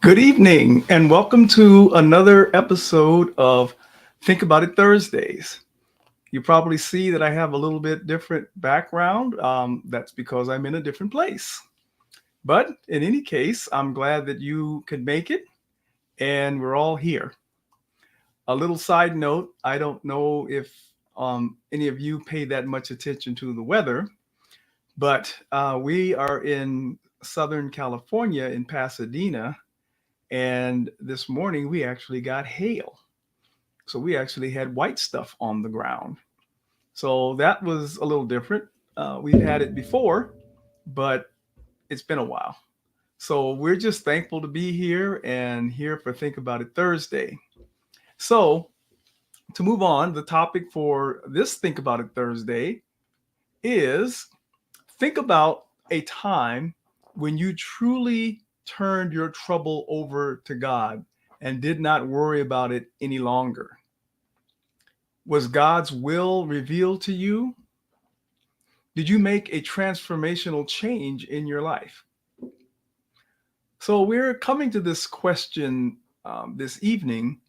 Good evening, and welcome to another episode of Think About It Thursdays. You probably see that I have a little bit different background. That's because I'm in a different place. But in any case, I'm glad that you could make it, and we're all here. A little side note, I don't know if any of you pay that much attention to the weather, but we are in Southern California in Pasadena, and this morning we actually got hail. So we actually had white stuff on the ground. So that was a little different. We've had it before, but it's been a while. So we're just thankful to be here and here for Think About It Thursday. So to move on, the topic for this Think About It Thursday is think about a time when you truly turned your trouble over to God and did not worry about it any longer. Was God's will revealed to you? Did you make a transformational change in your life? So, we're coming to this question this evening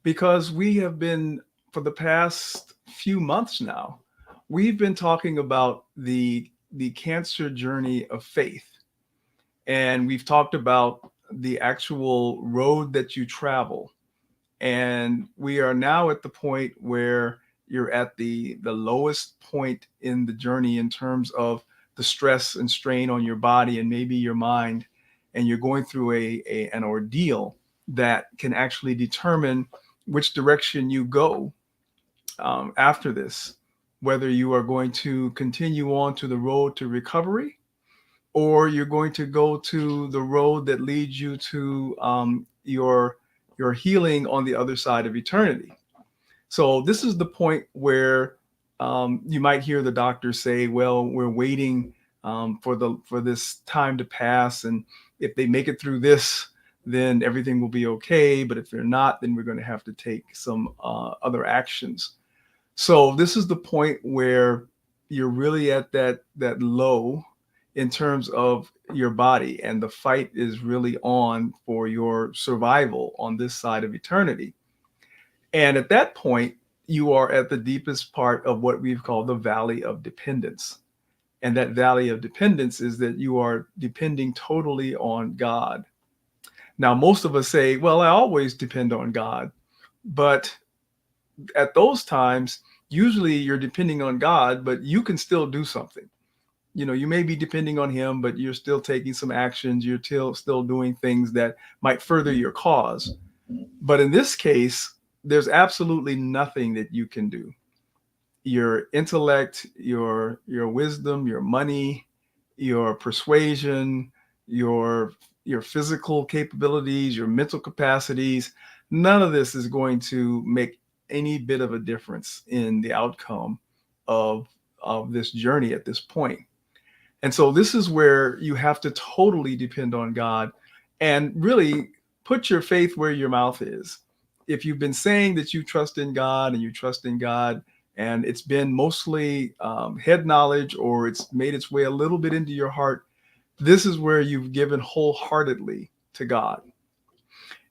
because we have been, for the past few months now, we've been talking about the cancer journey of faith. And we've talked about the actual road that you travel. And we are now at the point where you're at the lowest point in the journey in terms of the stress and strain on your body and maybe your mind, and you're going through an ordeal that can actually determine which direction you go after this, whether you are going to continue on to the road to recovery, or you're going to go to the road that leads you to your healing on the other side of eternity. So this is the point where you might hear the doctor say, "Well, we're waiting for this time to pass, and if they make it through this, then everything will be okay. But if they're not, then we're going to have to take some other actions." So this is the point where you're really at that low in terms of your body, and the fight is really on for your survival on this side of eternity. And at that point, you are at the deepest part of what we've called the valley of dependence. And that valley of dependence is that you are depending totally on God. Now, most of us say, "Well, I always depend on God." But at those times, usually you're depending on God, but you can still do something. You may be depending on him, but you're still taking some actions. You're still doing things that might further your cause. But in this case, there's absolutely nothing that you can do. Your intellect, your wisdom, your money, your persuasion, your your physical capabilities, your mental capacities, none of this is going to make any bit of a difference in the outcome of of this journey at this point. And so this is where you have to totally depend on God and really put your faith where your mouth is. If you've been saying that you trust in God and you trust in God, and it's been mostly head knowledge, or it's made its way a little bit into your heart, this is where you've given wholeheartedly to God.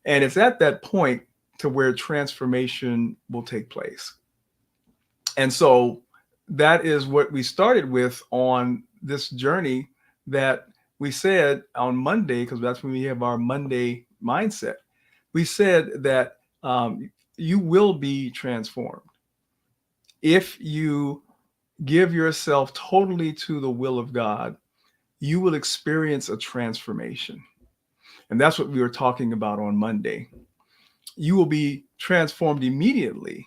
And it's at that point to where transformation will take place. And so that is what we started with on this journey, that we said on Monday, because that's when we have our Monday mindset. We said that you will be transformed if you give yourself totally to the will of God. You will experience a transformation. And that's what we were talking about on Monday. You will be transformed immediately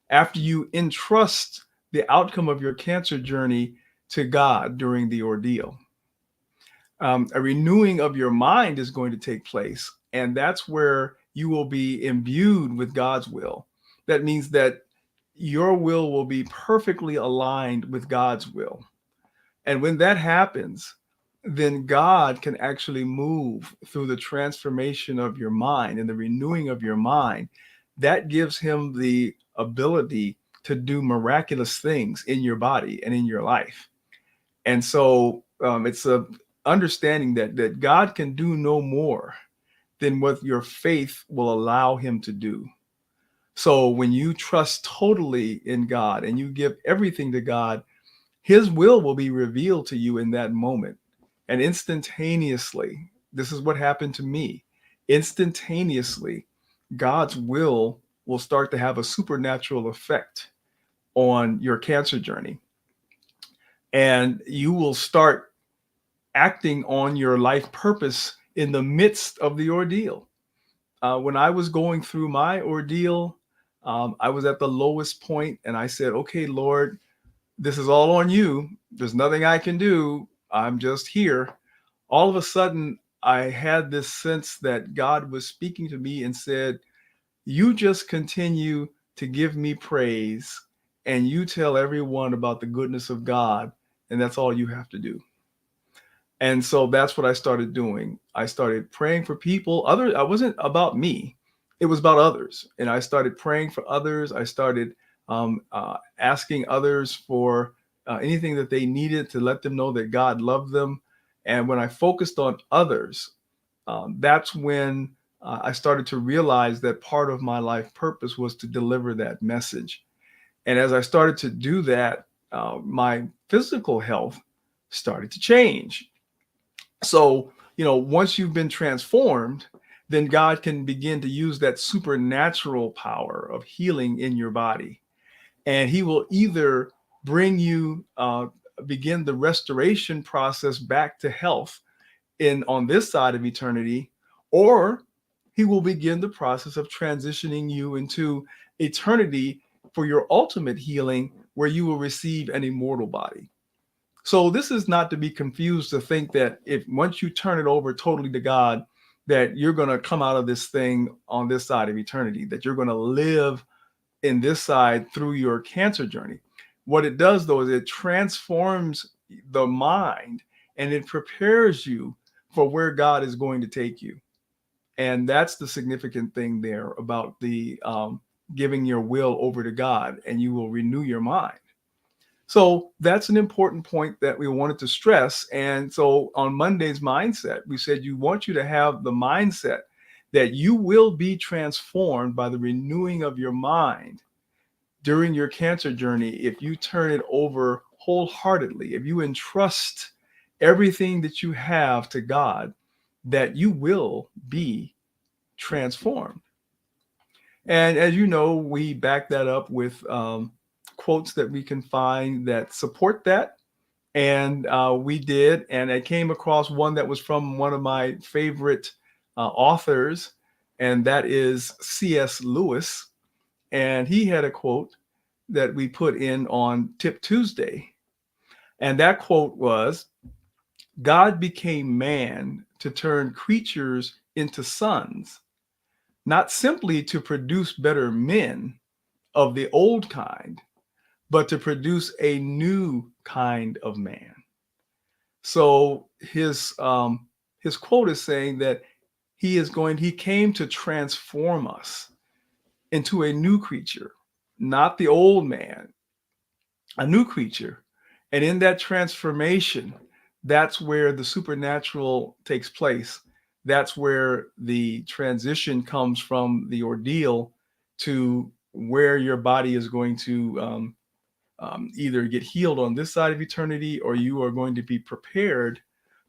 after you entrust the outcome of your cancer journey to God during the ordeal. A renewing of your mind is going to take place, and that's where you will be imbued with God's will. That means that your will be perfectly aligned with God's will. And when that happens, then God can actually move through the transformation of your mind and the renewing of your mind. That gives him the ability to do miraculous things in your body and in your life. And so it's a understanding that God can do no more than what your faith will allow him to do. So when you trust totally in God and you give everything to God, his will be revealed to you in that moment. And instantaneously, this is what happened to me. Instantaneously, God's will start to have a supernatural effect on your cancer journey. And you will start acting on your life purpose in the midst of the ordeal. When I was going through my ordeal, I was at the lowest point, and I said, okay, Lord, this is all on you. There's nothing I can do. I'm just here. All of a sudden, I had this sense that God was speaking to me and said, you just continue to give me praise and you tell everyone about the goodness of God. And that's all you have to do. And so that's what I started doing. I started praying for people. I wasn't about me. It was about others. And I started praying for others. I started asking others for anything that they needed to let them know that God loved them. And when I focused on others, that's when I started to realize that part of my life purpose was to deliver that message. And as I started to do that, my physical health started to change. So, once you've been transformed, then God can begin to use that supernatural power of healing in your body. And he will either bring you, begin the restoration process back to health on this side of eternity, or he will begin the process of transitioning you into eternity for your ultimate healing, where you will receive an immortal body. So this is not to be confused to think that if once you turn it over totally to God, that you're going to come out of this thing on this side of eternity, that you're going to live in this side through your cancer journey. What it does, though, is it transforms the mind and it prepares you for where God is going to take you. And that's the significant thing there about the giving your will over to God, and you will renew your mind. So that's an important point that we wanted to stress. And so on Monday's mindset, we said you want you to have the mindset that you will be transformed by the renewing of your mind during your cancer journey if you turn it over wholeheartedly, if you entrust everything that you have to God, that you will be transformed. And as you know, we back that up with quotes that we can find that support that. And we did. And I came across one that was from one of my favorite authors, and that is C.S. Lewis. And he had a quote that we put in on Tip Tuesday. And that quote was, God became man to turn creatures into sons, not simply to produce better men of the old kind, but to produce a new kind of man. So his quote is saying that he came to transform us into a new creature, not the old man, a new creature. And in that transformation, that's where the supernatural takes place. That's where the transition comes from the ordeal to where your body is going to either get healed on this side of eternity, or you are going to be prepared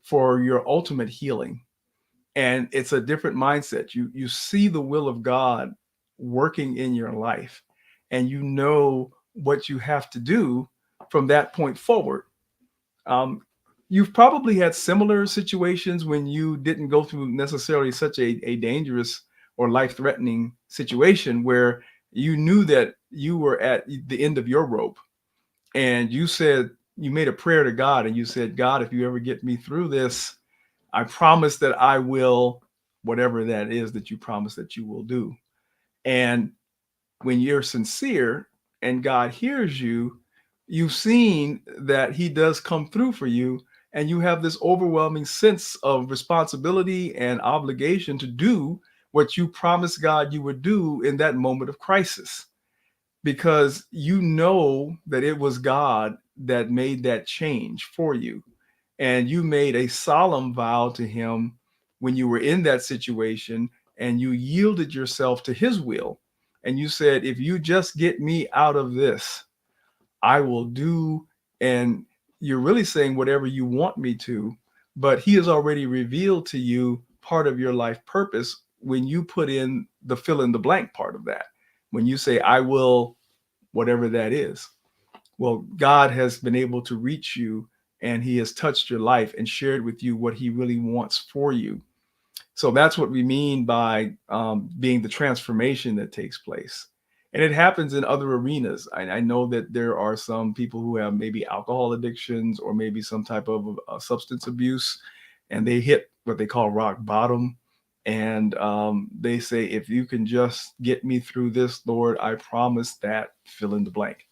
for your ultimate healing. And it's a different mindset. You see the will of God working in your life, and you know what you have to do from that point forward. Um, you've probably had similar situations when you didn't go through necessarily such a dangerous or life-threatening situation where you knew that you were at the end of your rope, and you made a prayer to God, and you said, God, if you ever get me through this, I promise that I will, whatever that is that you promise that you will do. And when you're sincere and God hears you, you've seen that he does come through for you, and you have this overwhelming sense of responsibility and obligation to do what you promised God you would do in that moment of crisis, because you know that it was God that made that change for you. And you made a solemn vow to him when you were in that situation and you yielded yourself to his will and you said, if you just get me out of this, I will do. And you're really saying whatever you want me to, but he has already revealed to you part of your life purpose when you put in the fill in the blank part of that. When you say, I will, whatever that is. Well, God has been able to reach you and he has touched your life and shared with you what he really wants for you. So that's what we mean by being the transformation that takes place. And it happens in other arenas. I know that there are some people who have maybe alcohol addictions or maybe some type of substance abuse, and they hit what they call rock bottom. And they say, if you can just get me through this, Lord, I promise that fill in the blank.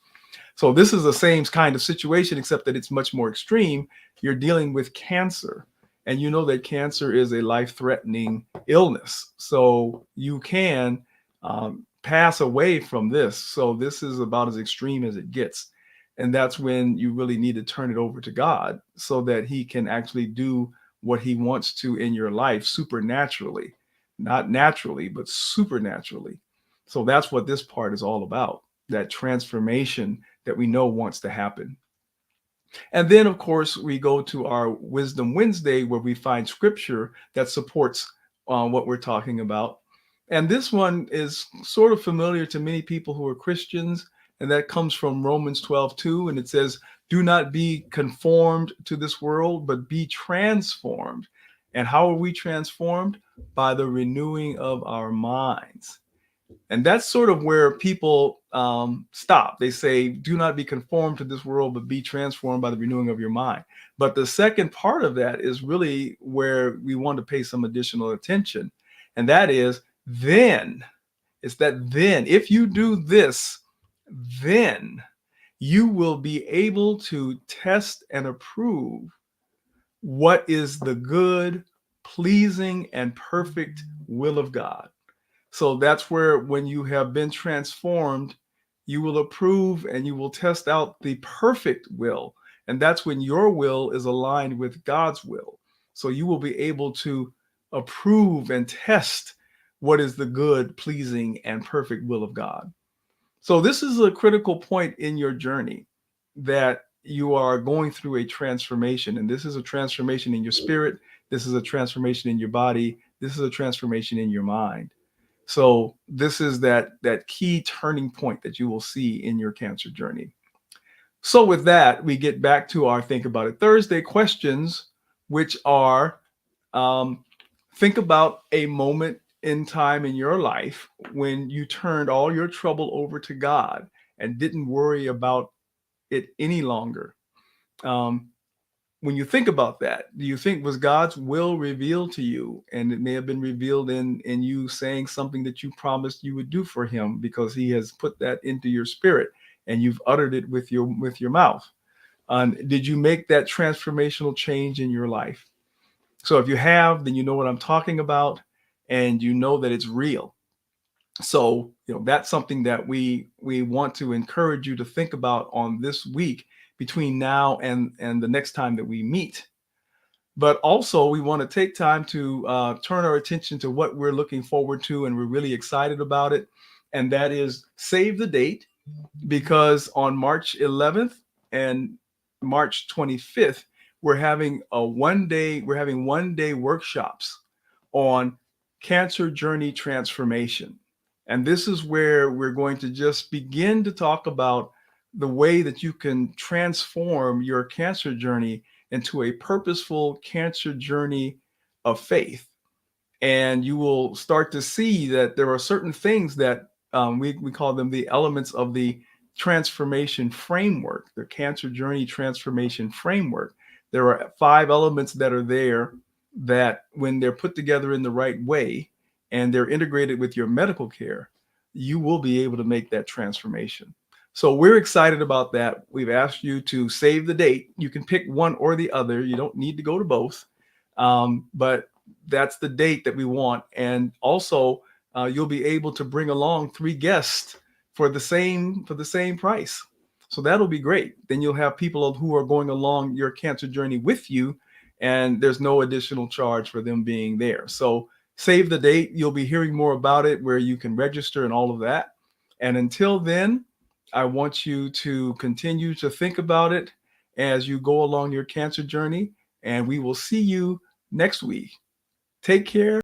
So this is the same kind of situation, except that it's much more extreme. You're dealing with cancer, and you know that cancer is a life-threatening illness. So you can pass away from this. So this is about as extreme as it gets. And that's when you really need to turn it over to God so that he can actually do what he wants to in your life supernaturally, not naturally, but supernaturally. So that's what this part is all about, that transformation that we know wants to happen. And then, of course, we go to our Wisdom Wednesday where we find scripture that supports what we're talking about. And this one is sort of familiar to many people who are Christians, and that comes from Romans 12:2, and it says, do not be conformed to this world, but be transformed. And how are we transformed? By the renewing of our minds. And that's sort of where people stop. They say, do not be conformed to this world, but be transformed by the renewing of your mind. But the second part of that is really where we want to pay some additional attention. And that is, then, it's that then, if you do this, then you will be able to test and approve what is the good, pleasing, and perfect will of God. So that's where, when you have been transformed, you will approve and you will test out the perfect will. And that's when your will is aligned with God's will. So you will be able to approve and test what is the good, pleasing, and perfect will of God. So this is a critical point in your journey, that you are going through a transformation. And this is a transformation in your spirit. This is a transformation in your body. This is a transformation in your mind. So this is that key turning point that you will see in your cancer journey. So with that, we get back to our Think About It Thursday questions, which are, think about a moment in time in your life when you turned all your trouble over to God and didn't worry about it any longer. When you think about that, do you think, was God's will revealed to you? And it may have been revealed in you saying something that you promised you would do for him, because he has put that into your spirit and you've uttered it with your mouth. Did you make that transformational change in your life? So if you have, then you know what I'm talking about, and you know that it's real. So, that's something that we want to encourage you to think about on this week between now and the next time that we meet. But also, we want to take time to turn our attention to what we're looking forward to, and we're really excited about it. And that is, save the date, because on March 11th and March 25th, we're having one day workshops on cancer journey transformation. And this is where we're going to just begin to talk about the way that you can transform your cancer journey into a purposeful cancer journey of faith. And you will start to see that there are certain things that we call them the elements of the transformation framework, the cancer journey transformation framework. There are 5 elements that are there that, when they're put together in the right way and they're integrated with your medical care, you will be able to make that transformation. So we're excited about that. We've asked you to save the date. You can pick one or the other. You don't need to go to both. But that's the date that we want. And also, you'll be able to bring along 3 guests for the same price. So that'll be great. Then you'll have people who are going along your cancer journey with you, and there's no additional charge for them being there. So save the date. You'll be hearing more about it, where you can register and all of that. And until then, I want you to continue to think about it as you go along your cancer journey, and we will see you next week. Take care.